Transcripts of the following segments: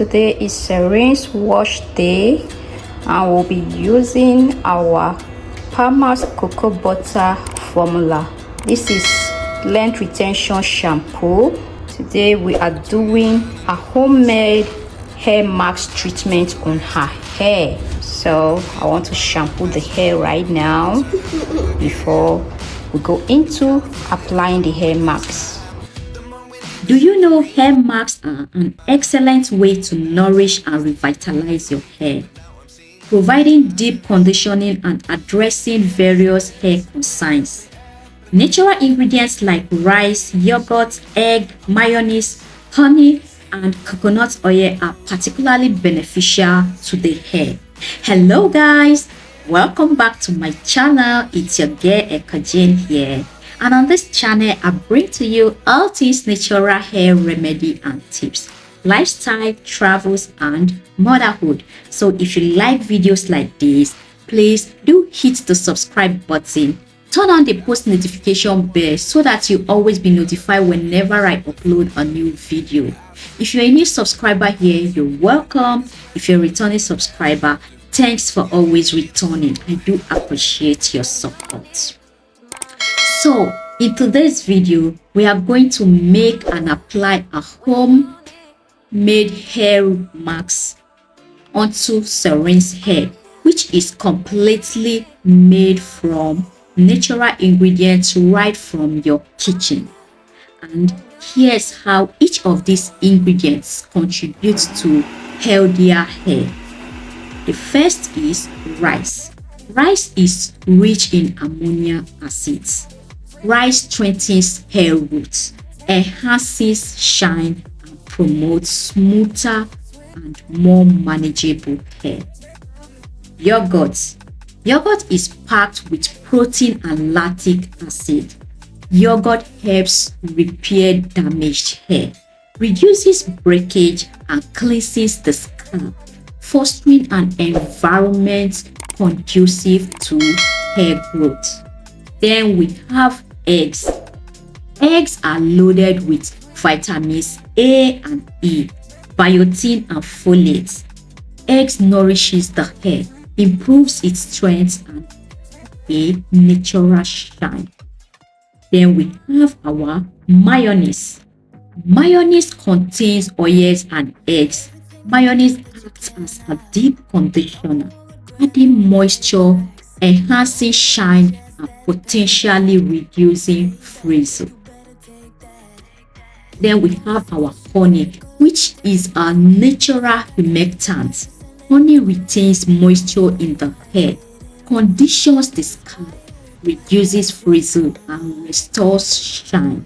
Today is a rinse wash day and we'll be using our Palmer's cocoa butter formula. This is length retention shampoo. Today we are doing a homemade hair mask treatment on her hair. So I want to shampoo the hair right now before we go into applying the hair masks. Do you know hair masks are an excellent way to nourish and revitalize your hair, providing deep conditioning and addressing various hair concerns. Natural ingredients like rice, yogurt, egg, mayonnaise, honey, and coconut oil are particularly beneficial to the hair. Hello guys, welcome back to my channel. It's your girl Ekajane here, and on this channel I bring to you all things natural hair remedy and tips, lifestyle, travels, and motherhood. So if you like videos like this, please do hit the subscribe button, turn on the post notification bell so that you always be notified whenever I upload a new video. If you're a new subscriber here, you're welcome. If you're a returning subscriber, thanks for always returning. I do appreciate your support. So in today's video, we are going to make and apply a homemade hair mask onto Serene's hair, which is completely made from natural ingredients right from your kitchen. And here's how each of these ingredients contributes to healthier hair. The first is rice. Rice is rich in amino acids. Rice strengthens hair roots, enhances shine, and promotes smoother and more manageable hair. Yogurt. Yogurt is packed with protein and lactic acid. Yogurt helps repair damaged hair, reduces breakage, and cleanses the scalp, fostering an environment conducive to hair growth. Then we have eggs. Eggs are loaded with vitamins A and E, biotin, and folate. Eggs nourishes the hair, improves its strength, and a natural shine. Then we have our mayonnaise. Mayonnaise contains oils and eggs. Mayonnaise acts as a deep conditioner, adding moisture, enhancing shine, and potentially reducing frizz. Then we have our honey, which is a natural humectant. Honey retains moisture in the hair, conditions the scalp, reduces frizz, and restores shine.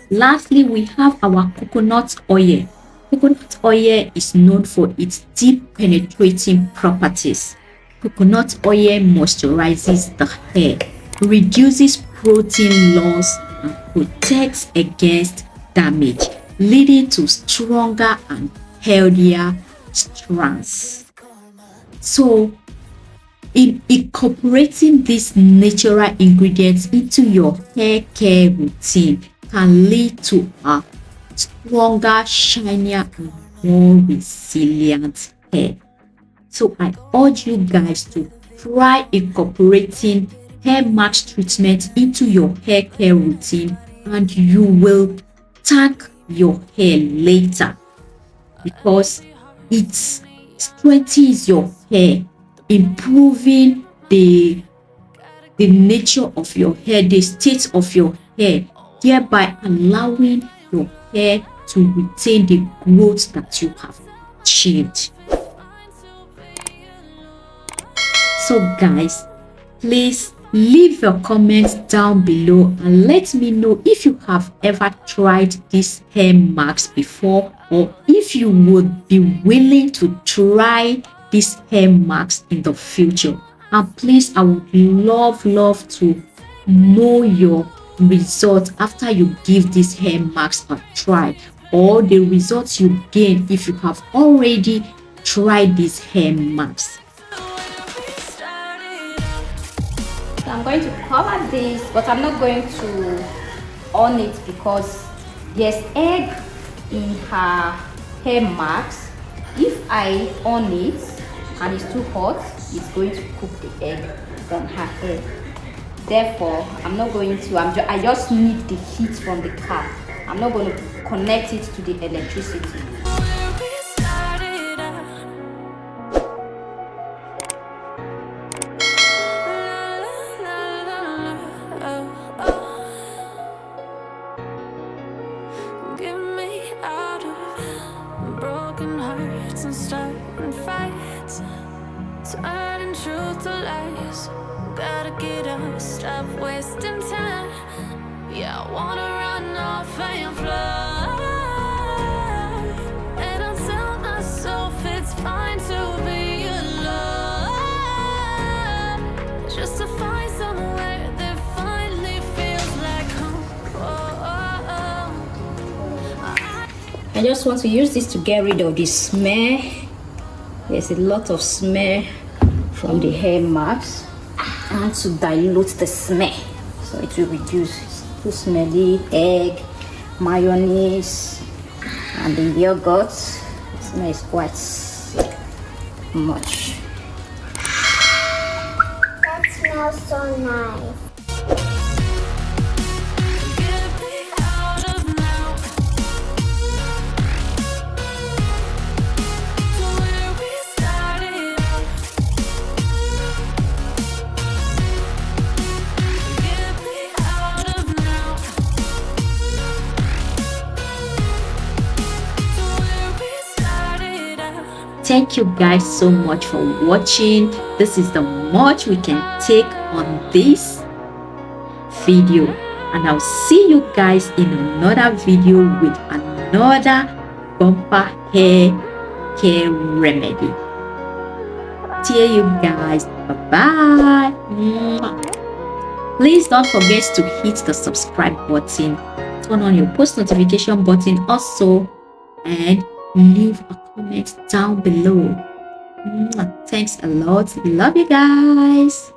Lastly, we have our coconut oil. Coconut oil is known for its deep penetrating properties. Coconut oil moisturizes the hair, reduces protein loss, and protects against damage, leading to stronger and healthier strands. So, in incorporating these natural ingredients into your hair care routine can lead to a stronger, shinier, and more resilient hair. So I urge you guys to try incorporating hair mask treatment into your hair care routine, and you will thank your hair later, because it strengthens your hair, improving the nature of your hair, the state of your hair, thereby allowing your hair to retain the growth that you have achieved. So guys, please leave your comments down below and let me know if you have ever tried this hair mask before, or if you would be willing to try this hair mask in the future. And please, I would love to know your results after you give this hair mask a try, or the results you gain if you have already tried this hair mask. So I'm going to cover this, but I'm not going to on it because there's egg in her hair mask. I on it and it's too hot, it's going to cook the egg on her hair. Therefore, I'm not going to, I just need the heat from the cap. I'm not going to connect it to the electricity. Broken hearts and starting fights, turning truth to lies. Gotta get up, stop wasting time. Yeah, I wanna run off and fly. And I'll tell myself it's fine to be alone, just to find somewhere that finally feels like home. I just want to use this to get rid of the smell. There's a lot of smell from the hair marks, and to dilute the smell so it will reduce. It's too smelly. Egg, mayonnaise, and the yogurt. The smell is quite much. That smells so nice. Thank you guys so much for watching. This is the much we can take on this video, and I'll see you guys in another video with another bumper hair care remedy. See you guys. Bye bye. Please don't forget to hit the subscribe button, turn on your post notification button also, and leave a comment down below. Thanks a lot. Love you guys.